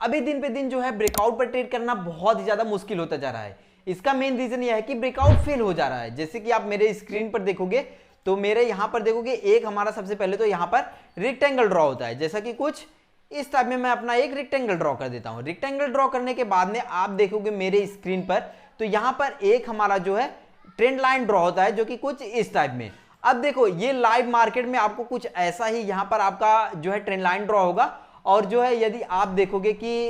अभी दिन पे दिन जो है ब्रेकआउट पर ट्रेड करना बहुत ही ज्यादा मुश्किल होता जा रहा है। इसका मेन रीजन यह है कि ब्रेकआउट फेल हो जा रहा है। जैसे कि आप मेरे स्क्रीन पर देखोगे तो मेरे यहां पर देखोगे एक हमारा सबसे पहले तो यहां पर रेक्टेंगल ड्रॉ होता है, जैसा कि कुछ इस टाइप में मैं अपना एक रेक्टेंगल ड्रॉ कर देता हूं। रेक्टेंगल ड्रॉ करने के बाद में आप देखोगे मेरे स्क्रीन पर तो यहां पर एक हमारा जो है ट्रेंड लाइन ड्रॉ होता है, जो कि कुछ इस टाइप में। अब देखो ये लाइव मार्केट में आपको कुछ ऐसा ही यहां पर आपका जो है ट्रेंड लाइन ड्रॉ होगा, और जो है यदि आप देखोगे कि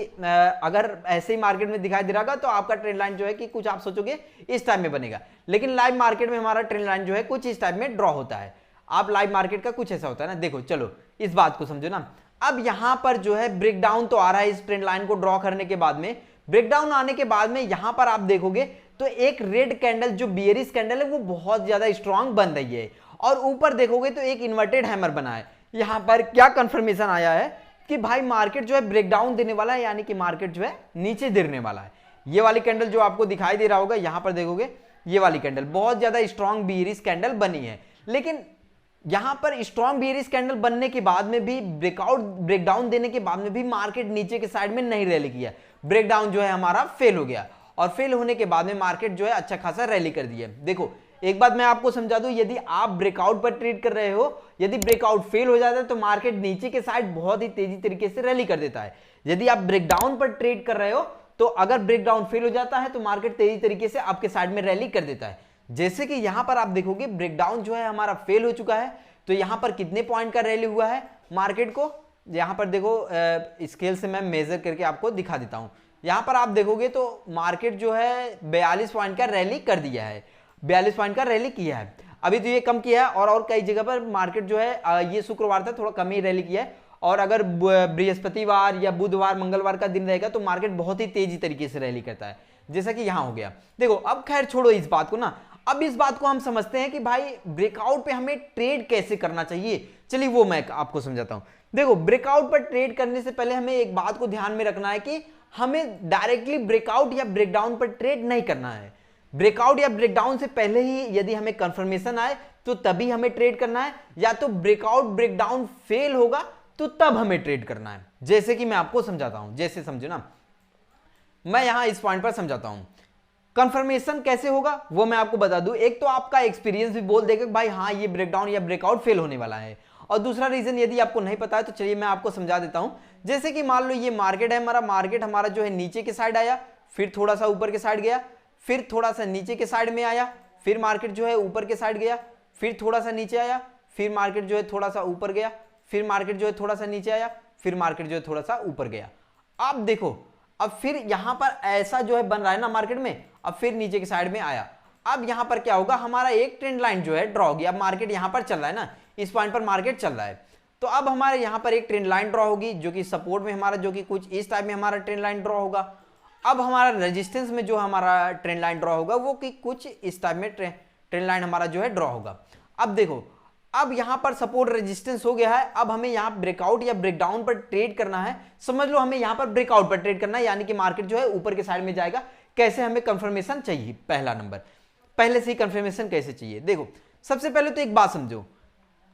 अगर ऐसे ही मार्केट में दिखाई दे रहा तो आपका ट्रेंड लाइन जो है कि कुछ आप सोचोगे इस टाइप में बनेगा, लेकिन लाइव मार्केट में हमारा ट्रेंड लाइन जो है कुछ इस टाइप में ड्रॉ होता है। आप लाइव मार्केट का कुछ ऐसा होता है ना। देखो चलो इस बात को समझो ना। अब यहां पर जो है ब्रेकडाउन तो आ रहा है, इस ट्रेंड लाइन को ड्रॉ करने के बाद में ब्रेकडाउन आने के बाद में यहां पर आप देखोगे तो एक रेड कैंडल जो बियरिश कैंडल है वो बहुत ज्यादा स्ट्रांग बन रही है, और ऊपर देखोगे तो एक इन्वर्टेड हैमर बना है। यहां पर क्या कंफर्मेशन आया है कि भाई मार्केट जो है ब्रेकडाउन देने वाला है, यानी कि मार्केट जो है नीचे गिरने वाला है। ये वाली कैंडल जो आपको दिखाई दे रहा होगा यहां पर देखोगे ये वाली कैंडल बहुत ज्यादा स्ट्रांग बियरिश कैंडल बनी है, लेकिन यहां पर स्ट्रांग बियरिश कैंडल बनने के बाद में भी ब्रेकडाउन देने के बाद में भी मार्केट नीचे के साइड में नहीं रैली किया। ब्रेकडाउन जो है हमारा फेल हो गया, और फेल होने के बाद में मार्केट जो है अच्छा खासा रैली कर दिया। देखो एक बात मैं आपको समझा दूं, यदि आप ब्रेकआउट पर ट्रेड कर रहे हो, यदि ब्रेकआउट फेल हो जाता है तो मार्केट नीचे के साइड बहुत ही तेजी तरीके से रैली कर देता है। यदि आप ब्रेकडाउन पर ट्रेड कर रहे हो तो अगर ब्रेकडाउन फेल हो जाता है तो मार्केट तेजी तरीके से आपके साइड में रैली कर देता है। जैसे कि यहां पर आप देखोगे ब्रेकडाउन जो है हमारा फेल हो चुका है, तो यहां पर कितने पॉइंट का रैली हुआ है मार्केट को, यहां पर देखो स्केल से मैं मेजर करके आपको दिखा देता हूं। यहां पर आप देखोगे तो मार्केट जो है 42 पॉइंट का रैली कर दिया है, 42 पॉइंट का रैली किया है। अभी तो ये कम किया है, और कई जगह पर मार्केट जो है ये शुक्रवार था थोड़ा कम ही रैली किया है, और अगर बृहस्पतिवार या बुधवार मंगलवार का दिन रहेगा तो मार्केट बहुत ही तेजी तरीके से रैली करता है, जैसा कि यहां हो गया। देखो अब खैर छोड़ो इस बात को ना, अब इस बात को हम समझते हैं कि भाई ब्रेकआउट पे हमें ट्रेड कैसे करना चाहिए। चलिए वो मैं आपको समझाता हूं। देखो ब्रेकआउट पर ट्रेड करने से पहले हमें एक बात को ध्यान में रखना है कि हमें डायरेक्टली ब्रेकआउट या ब्रेकडाउन पर ट्रेड नहीं करना है। ब्रेकआउट या ब्रेकडाउन से पहले ही यदि हमें कंफर्मेशन आए तो तभी हमें ट्रेड करना है, या तो ब्रेकआउट ब्रेकडाउन फेल होगा तो तब हमें ट्रेड करना है। जैसे कि मैं आपको समझाता हूं, जैसे समझो ना, मैं यहां इस पॉइंट पर समझाता हूं। कंफर्मेशन कैसे होगा वो मैं आपको बता दूं। एक तो आपका एक्सपीरियंस भी बोल देगा भाई हाँ ये ब्रेकडाउन या ब्रेकआउट फेल होने वाला है, और दूसरा रीजन यदि आपको नहीं पता है तो चलिए मैं आपको समझा देता हूं। जैसे कि मान लो ये मार्केट है, मार्केट हमारा जो है नीचे के साइड आया, फिर थोड़ा सा ऊपर के साइड गया, फिर थोड़ा सा नीचे के साइड में आया, फिर मार्केट जो है ऊपर के साइड गया, फिर थोड़ा सा नीचे आया, फिर मार्केट जो है थोड़ा सा ऊपर गया, फिर मार्केट जो है थोड़ा सा नीचे आया, फिर मार्केट जो है थोड़ा सा ऊपर गया। अब देखो अब फिर यहां पर ऐसा जो है बन रहा है ना मार्केट में, अब फिर नीचे की साइड में आया। अब यहां पर क्या होगा, हमारा एक ट्रेंड लाइन जो है ड्रॉ होगी। अब मार्केट यहां पर चल रहा है ना, इस पॉइंट पर मार्केट चल रहा है, तो अब हमारे यहां पर एक ट्रेंड लाइन ड्रॉ होगी जो कि सपोर्ट में हमारा, जो कि कुछ इस टाइप में हमारा ट्रेंड लाइन ड्रॉ होगा। अब हमारा रेजिस्टेंस में जो हमारा ट्रेंड लाइन ड्रॉ होगा वो कि कुछ इस टाइप में ट्रेंड लाइन हमारा जो है ड्रॉ होगा। अब देखो अब यहां पर सपोर्ट रेजिस्टेंस हो गया है, अब हमें यहां ब्रेकआउट या ब्रेकडाउन पर ट्रेड करना है। समझ लो हमें यहां पर ब्रेकआउट पर ट्रेड करना है, यानी कि मार्केट जो है ऊपर के साइड में जाएगा। कैसे हमें कंफर्मेशन चाहिए, पहला नंबर पहले से ही कंफर्मेशन कैसे चाहिए। देखो सबसे पहले तो एक बात समझो,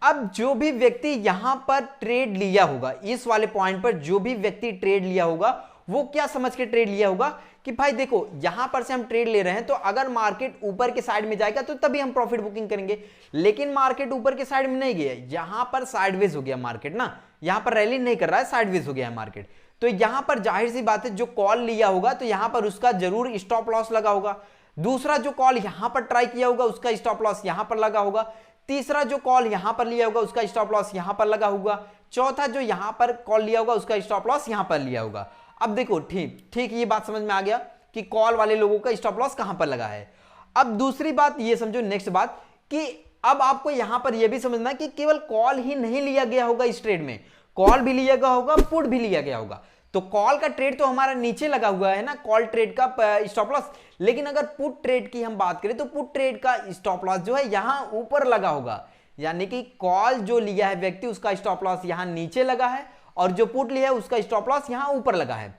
अब जो भी व्यक्ति यहां पर ट्रेड लिया होगा, इस वाले पॉइंट पर जो भी व्यक्ति ट्रेड लिया होगा वो क्या समझ के ट्रेड लिया होगा कि भाई देखो यहां पर से हम ट्रेड ले रहे हैं तो अगर मार्केट ऊपर के साइड में जाएगा तो तभी हम प्रॉफिट बुकिंग करेंगे। लेकिन मार्केट ऊपर के साइड में नहीं गया, यहां पर साइडवेज हो गया मार्केट ना, यहां पर रैली नहीं कर रहा है, साइडवेज हो गया है मार्केट। तो यहां पर जाहिर सी बात है जो कॉल लिया होगा तो यहां पर उसका जरूर स्टॉप लॉस लगा होगा। दूसरा जो कॉल यहां पर ट्राई किया होगा उसका स्टॉप लॉस यहां पर लगा होगा। तीसरा जो कॉल यहां पर लिया होगा उसका स्टॉप लॉस यहां पर लगा होगा। चौथा जो यहां पर कॉल लिया होगा उसका स्टॉप लॉस यहां पर लिया होगा। अब देखो ठीक ये बात समझ में आ गया कि कॉल वाले लोगों का स्टॉप लॉस कहां पर लगा है। अब दूसरी बात ये समझो, नेक्स्ट बात कि अब आपको यहां पर यह भी समझना है कि केवल कॉल ही नहीं लिया गया होगा इस ट्रेड में, कॉल भी लिया गया होगा, पुट भी लिया गया होगा। तो कॉल का ट्रेड तो हमारा नीचे लगा हुआ है ना, कॉल ट्रेड का स्टॉप लॉस। लेकिन अगर पुट ट्रेड की हम बात करें तो पुट ट्रेड का स्टॉप लॉस जो है यहां ऊपर लगा होगा, यानी कि कॉल जो लिया है व्यक्ति उसका स्टॉप लॉस यहां नीचे लगा है और जो पुट लिया है उसका स्टॉप लॉस यहां ऊपर लगा है।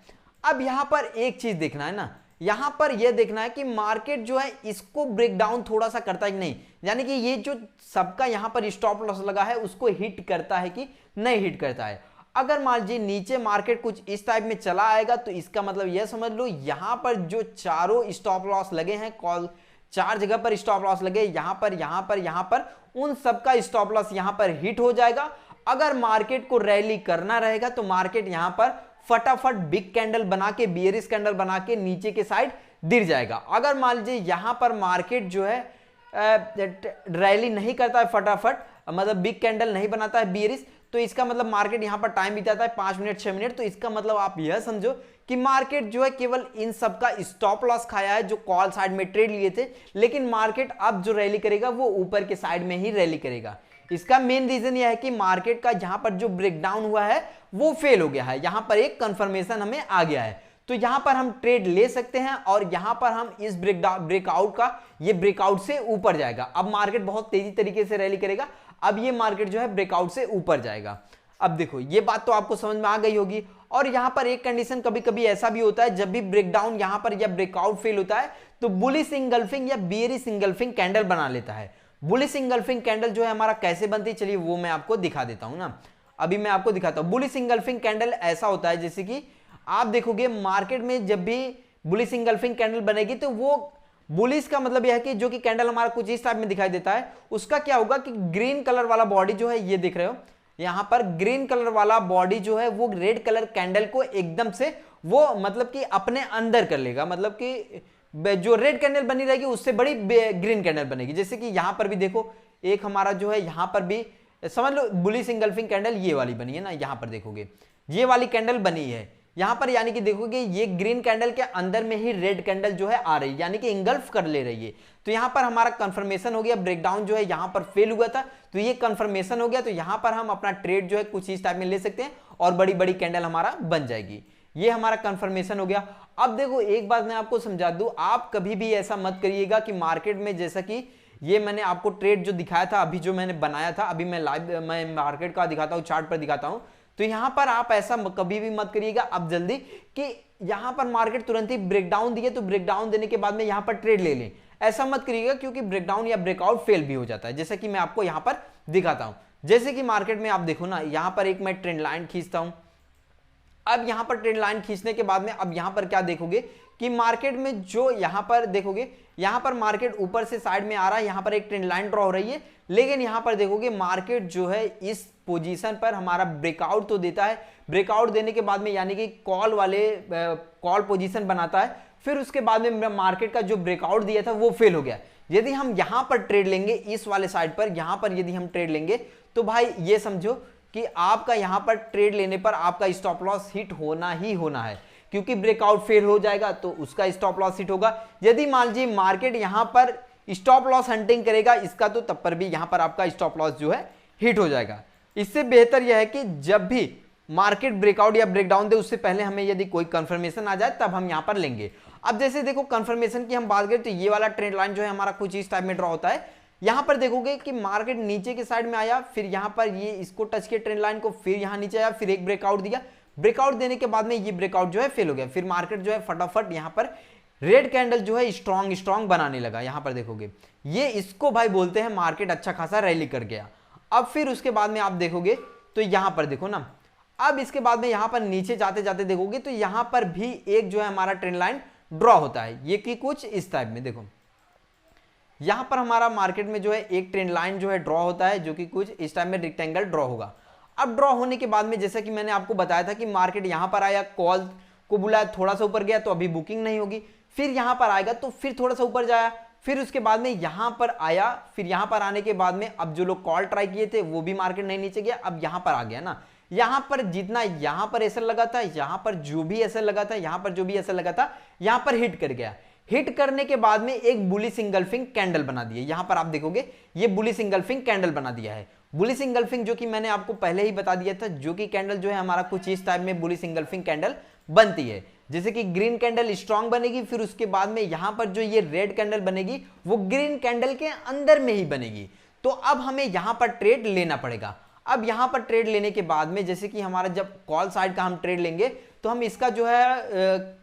अब यहां पर एक चीज देखना है ना, यहां पर यह देखना है कि मार्केट जो है इसको ब्रेक डाउन थोड़ा सा करता है कि नहीं, यानी कि ये जो सबका यहां पर स्टॉप लॉस लगा है उसको हिट करता है कि नहीं हिट करता है। अगर मान लीजिए नीचे मार्केट कुछ इस टाइप में चला आएगा तो इसका मतलब यह समझ लो यहां पर जो चारों स्टॉप लॉस लगे हैं, कॉल 4 जगह पर स्टॉप लॉस लगे, यहां पर यहां पर यहां पर, उन सबका स्टॉप लॉस यहां पर हिट हो जाएगा। अगर मार्केट को रैली करना रहेगा तो मार्केट यहां पर फटाफट बिग कैंडल बना के, बियरिश कैंडल बना के नीचे के साइड गिर जाएगा। अगर मान लीजिए यहां पर मार्केट जो है रैली नहीं करता है फटाफट, मतलब बिग कैंडल नहीं बनाता है बियरिश, तो इसका मतलब मार्केट यहां पर टाइम बिताता है 5 मिनट 6 मिनट, तो इसका मतलब आप यह समझो कि मार्केट जो है केवल इन सब का स्टॉप लॉस खाया है जो कॉल साइड में ट्रेड लिए थे, लेकिन मार्केट अब जो रैली करेगा वो ऊपर के साइड में ही रैली करेगा। इसका मेन रीजन यह है कि मार्केट का यहां पर जो ब्रेकडाउन हुआ है वो फेल हो गया है, यहां पर एक कंफर्मेशन हमें आ गया है, तो यहां पर हम ट्रेड ले सकते हैं और यहां पर हम इस ब्रेकआउट का, ये ब्रेकआउट से ऊपर जाएगा। अब मार्केट बहुत तेजी तरीके से रैली करेगा, अब ये मार्केट जो है ब्रेकआउट से ऊपर जाएगा। अब देखो ये बात तो आपको समझ में आ गई होगी। और यहां पर एक कंडीशन कभी कभी ऐसा भी होता है, जब भी ब्रेकडाउन यहां पर या ब्रेकआउट फेल होता है तो बुलिश इंगल्फिंग या बेयरिश इंगल्फिंग कैंडल बना लेता है। बुलिश इंगल्फिंग कैंडल जो है हमारा कैसे बनती है, चलिए वो मैं आपको दिखा देता हूं ना। अभी मैं आपको दिखाता हूं। बुलिश इंगल्फिंग कैंडल ऐसा होता है, जैसे कि आप देखोगे मार्केट में जब भी बुलिश इंगल्फिंग कैंडल बनेगी तो वो बुलिश का मतलब यह है कि जो कि कैंडल हमारा कुछ इस टाइप में दिखाई देता है, उसका क्या होगा कि ग्रीन कलर वाला बॉडी जो है, ये देख रहे हो यहां पर ग्रीन कलर वाला बॉडी जो है वो रेड कलर कैंडल को एकदम से वो मतलब कि अपने अंदर कर लेगा, मतलब कि जो रेड कैंडल बनी रहेगी उससे बड़ी ग्रीन कैंडल बनेगी। जैसे कि यहां पर भी देखो एक हमारा जो है यहां पर भी समझ लो बुलिश इंगल्फिंग कैंडल ये वाली बनी है ना, यहां पर देखोगे ये वाली कैंडल बनी है यहां पर, यानी कि देखोगे ये ग्रीन कैंडल के अंदर में ही रेड कैंडल जो है आ रही है, यानी कि इंगल्फ कर ले रही है। तो यहां पर हमारा कंफर्मेशन हो गया, ब्रेकडाउन जो है यहां पर फेल हुआ था तो ये कंफर्मेशन हो गया, तो यहां पर हम अपना ट्रेड जो है कुछ इस टाइप में ले सकते हैं और बड़ी बड़ी कैंडल हमारा बन जाएगी। ये हमारा कंफर्मेशन हो गया। अब देखो एक बात मैं आपको समझा दूं, आप कभी भी ऐसा मत करिएगा कि मार्केट में, जैसा कि ये मैंने आपको ट्रेड जो दिखाया था अभी, जो मैंने बनाया था अभी, मैं मार्केट का दिखाता हूं, चार्ट पर दिखाता हूं, तो यहां पर आप ऐसा कभी भी मत करिएगा अब जल्दी कि यहां पर मार्केट तुरंत ही ब्रेकडाउन दिए तो ब्रेकडाउन देने के बाद में यहां पर ट्रेड ले लें, ऐसा मत करिएगा, क्योंकि ब्रेकडाउन या ब्रेकआउट फेल भी हो जाता है। जैसे कि मैं आपको यहां पर दिखाता हूं, जैसे कि मार्केट में आप देखो ना, यहां पर एक मैं ट्रेंड लाइन खींचता हूं। अब यहां पर ट्रेंड लाइन खींचने के बाद में अब यहां पर क्या देखोगे कि मार्केट में जो यहां पर देखोगे, यहां पर मार्केट ऊपर से साइड में आ रहा है, यहां पर एक ट्रेंड लाइन ड्रॉ हो रही है, लेकिन यहां पर देखोगे मार्केट जो है इस पोजीशन पर हमारा ब्रेकआउट तो देता है, ब्रेकआउट देने के बाद में यानी कि कॉल वाले कॉल पोजीशन बनाता है, फिर उसके बाद में मार्केट का जो ब्रेकआउट दिया था वो फेल हो गया। यदि हम यहां पर ट्रेड लेंगे इस वाले साइड पर, यहां पर यदि हम ट्रेड लेंगे तो भाई ये समझो कि आपका यहां पर ट्रेड लेने पर आपका स्टॉप लॉस हिट होना ही होना है, क्योंकि ब्रेकआउट फेल हो जाएगा तो उसका स्टॉप लॉस हिट होगा। यदि मान लीजिए मार्केट यहां पर स्टॉप लॉस हंटिंग करेगा इसका, तो तब पर भी यहां पर आपका स्टॉप लॉस जो है हिट हो जाएगा। इससे बेहतर यह है कि जब भी मार्केट ब्रेकआउट या ब्रेकडाउन दे उससे पहले हमें यदि कोई कंफर्मेशन आ जाए तब हम यहां पर लेंगे। अब जैसे देखो कंफर्मेशन की हम बात करें तो ये वाला ट्रेंड लाइन जो है हमारा कुछ इस टाइप में ड्रॉ होता है। यहां पर देखोगे कि मार्केट नीचे के साइड में आया, फिर यहां पर ये इसको टच किया ट्रेंड लाइन को, फिर यहां नीचे आया, फिर एक ब्रेकआउट दिया, ब्रेकआउट देने के बाद में ये ब्रेकआउट जो है फेल हो गया, फिर मार्केट जो है फटाफट यहां पर रेड कैंडल जो है स्ट्रॉन्ग बनाने लगा। यहां पर देखोगे ये इसको भाई बोलते हैं मार्केट अच्छा खासा रैली कर गया। अब फिर उसके बाद में आप देखोगे तो यहां पर देखो ना, अब इसके बाद में यहां पर नीचे जाते जाते देखोगे तो यहां पर भी एक जो है हमारा ट्रेंड लाइन ड्रॉ होता है, ये कि कुछ इस टाइप में देखो यहां पर हमारा मार्केट में जो है एक ट्रेंड लाइन जो है ड्रॉ होता है, जो कि कुछ इस टाइप में रेक्टेंगल ड्रॉ होगा। अब ड्रॉ होने के बाद में जैसा कि मैंने आपको बताया था कि मार्केट यहां पर आया, कॉल को बुलाया, थोड़ा सा ऊपर गया तो अभी बुकिंग नहीं होगी, फिर यहां पर आएगा तो फिर थोड़ा सा ऊपर जाया, फिर उसके बाद में यहां पर आया, फिर यहां पर आने के बाद में अब जो लोग कॉल ट्राई किए थे वो भी मार्केट नहीं नीचे गया, अब यहां पर आ गया ना, यहां पर जितना यहां पर एसएल लगा था, यहां पर जो भी एसएल लगा था, यहां पर जो भी एसएल लगा था, यहां पर हिट कर गया। हिट करने के बाद में एक बुलिश इंगल्फिंग कैंडल बना दिया, यहां पर आप देखोगे ये बुलिश इंगल्फिंग कैंडल बना दिया है। बुलिश इंगल्फिंग जो कि मैंने आपको पहले ही बता दिया था, जो कि कैंडल जो है हमारा कुछ इस टाइप में बुलिश इंगल्फिंग कैंडल बनती है, जैसे कि ग्रीन कैंडल स्ट्रांग बनेगी, फिर उसके बाद में यहां पर जो ये रेड कैंडल बनेगी वो ग्रीन कैंडल के अंदर में ही बनेगी। तो अब हमें यहां पर ट्रेड लेना पड़ेगा। अब यहां पर ट्रेड लेने के बाद में जैसे कि हमारा जब कॉल साइड का हम ट्रेड लेंगे तो हम इसका जो है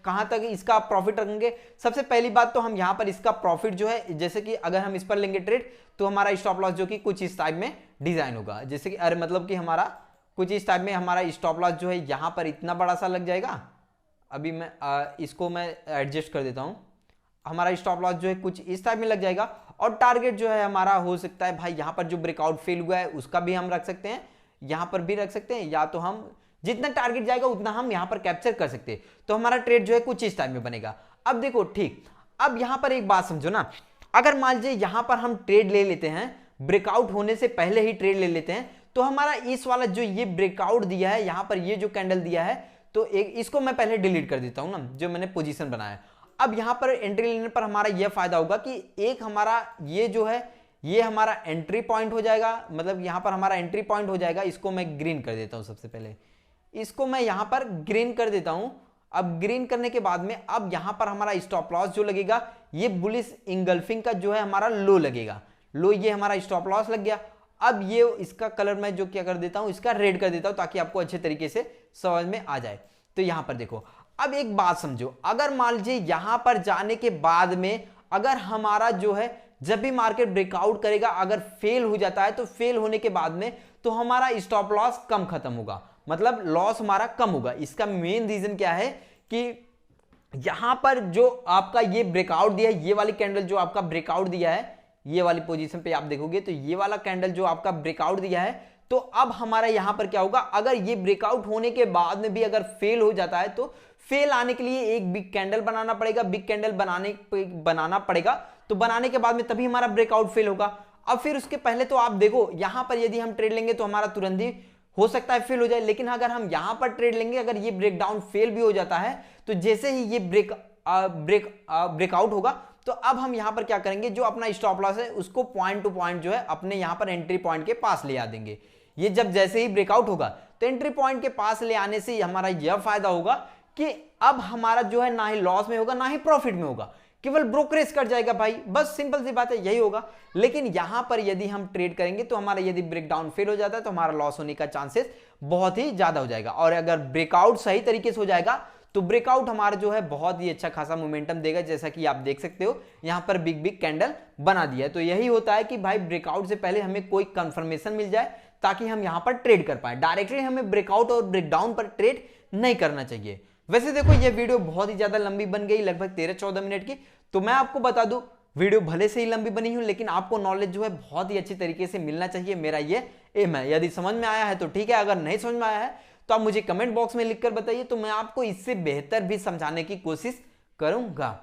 कहां तक इसका प्रॉफिट रखेंगे। सबसे पहली बात तो हम यहां पर इसका प्रॉफिट जो है, जैसे कि अगर हम इस पर लेंगे ट्रेड तो हमारा स्टॉप लॉस जो कि कुछ इस टाइप में डिजाइन होगा, जैसे कि अरे मतलब कि हमारा कुछ इस टाइप में हमारा स्टॉप लॉस जो है यहाँ पर इतना बड़ा सा लग जाएगा। अभी मैं इसको मैं एडजस्ट कर देता हूँ। हमारा स्टॉप लॉस जो है कुछ इस टाइप में लग जाएगा और टारगेट जो है हमारा हो सकता है भाई यहाँ पर जो ब्रेकआउट फेल हुआ है उसका भी हम रख सकते हैं, यहाँ पर भी रख सकते हैं, या तो हम जितना टारगेट जाएगा उतना हम यहाँ पर कैप्चर कर सकते हैं। तो हमारा ट्रेड जो है कुछ इस टाइप में बनेगा। अब देखो ठीक, अब यहाँ पर एक बात समझो ना, अगर मान लीजिए यहाँ पर हम ट्रेड ले लेते हैं, ब्रेकआउट होने से पहले ही ट्रेड ले लेते हैं, तो हमारा इस वाला जो ये ब्रेकआउट दिया है, यहाँ पर ये जो कैंडल दिया है, तो एक इसको मैं पहले डिलीट कर देता हूं ना, जो मैंने पोजीशन बनाया। अब यहां पर एंट्री लेने पर हमारा यह फायदा होगा कि एक हमारा ये जो है ये हमारा एंट्री पॉइंट हो जाएगा, मतलब यहां पर हमारा एंट्री पॉइंट हो जाएगा। इसको मैं ग्रीन कर देता हूं, सबसे पहले इसको मैं यहां पर ग्रीन कर देता हूं। अब ग्रीन करने के बाद में अब यहां पर हमारा स्टॉप लॉस जो लगेगा ये बुलिश इंगल्फिंग का जो है हमारा लो लगेगा, लो ये हमारा स्टॉप लॉस लग गया। अब ये इसका कलर मैं जो क्या कर देता हूं, इसका रेड कर देता हूं ताकि आपको अच्छे तरीके से समझ में आ जाए। तो यहां पर देखो, अब एक बात समझो, अगर मान लीजिए यहां पर जाने के बाद में अगर हमारा जो है जब भी मार्केट ब्रेकआउट करेगा अगर फेल हो जाता है, तो फेल होने के बाद में तो हमारा स्टॉप लॉस कम खत्म होगा, मतलब लॉस हमारा कम होगा। इसका मेन रीजन क्या है कि यहां पर जो आपका ये ब्रेकआउट दिया है, ये वाली कैंडल जो आपका ब्रेकआउट दिया है, ये वाली पोजीशन पे आप देखोगे तो ये वाला कैंडल जो आपका ब्रेकआउट दिया है, तो अब हमारा यहां पर क्या होगा, अगर ये ब्रेकआउट होने के बाद में भी अगर फेल हो जाता है तो फेल आने के लिए एक बिग कैंडल बनाना पड़ेगा, बिग कैंडल बनाना पड़ेगा, तो बनाने के बाद में तभी हमारा ब्रेकआउट फेल होगा। अब फिर उसके पहले तो आप देखो यहां पर यदि हम ट्रेड लेंगे तो हमारा तुरंत ही हो सकता है फेल हो जाए, लेकिन अगर हम यहां पर ट्रेड लेंगे, अगर ये ब्रेकडाउन फेल भी हो जाता है तो जैसे ही ये ब्रेकआउट होगा तो अब हम यहां पर क्या करेंगे, जो अपना स्टॉप लॉस है उसको पॉइंट टू पॉइंट जो है अपने यहां पर एंट्री पॉइंट के पास ले आ देंगे। ये जब जैसे ही ब्रेकआउट होगा तो एंट्री पॉइंट के पास ले आने से हमारा यह फायदा होगा कि अब हमारा जो है ना ही लॉस में होगा ना ही प्रॉफिट में होगा, केवल ब्रोकरेज कट जाएगा भाई, बस सिंपल सी बात है, यही होगा। लेकिन यहां पर यदि हम ट्रेड करेंगे तो हमारा यदि ब्रेकडाउन फेल हो जाता है तो हमारा लॉस होने का चांसेस बहुत ही ज्यादा हो जाएगा, और अगर ब्रेकआउट सही तरीके से हो जाएगा तो ब्रेकआउट हमारा जो है बहुत ही अच्छा खासा मोमेंटम देगा, जैसा कि आप देख सकते हो यहां पर बिग बिग कैंडल बना दिया है। तो यही होता है कि भाई ब्रेकआउट से पहले हमें कोई कंफर्मेशन मिल जाए ताकि हम यहां पर ट्रेड कर पाए, डायरेक्टली हमें ब्रेकआउट और ब्रेकडाउन पर ट्रेड नहीं करना चाहिए। वैसे देखो ये वीडियो बहुत ही ज्यादा लंबी बन गई, लगभग 13-14 मिनट की। तो मैं आपको बता दूं, वीडियो भले से ही लंबी बनी हूं लेकिन आपको नॉलेज जो है बहुत ही अच्छी तरीके से मिलना चाहिए, मेरा ये एम है। यदि समझ में आया है तो ठीक है, अगर नहीं समझ में आया है तो आप मुझे कमेंट बॉक्स में लिखकर बताइए, तो मैं आपको इससे बेहतर भी समझाने की कोशिश करूंगा।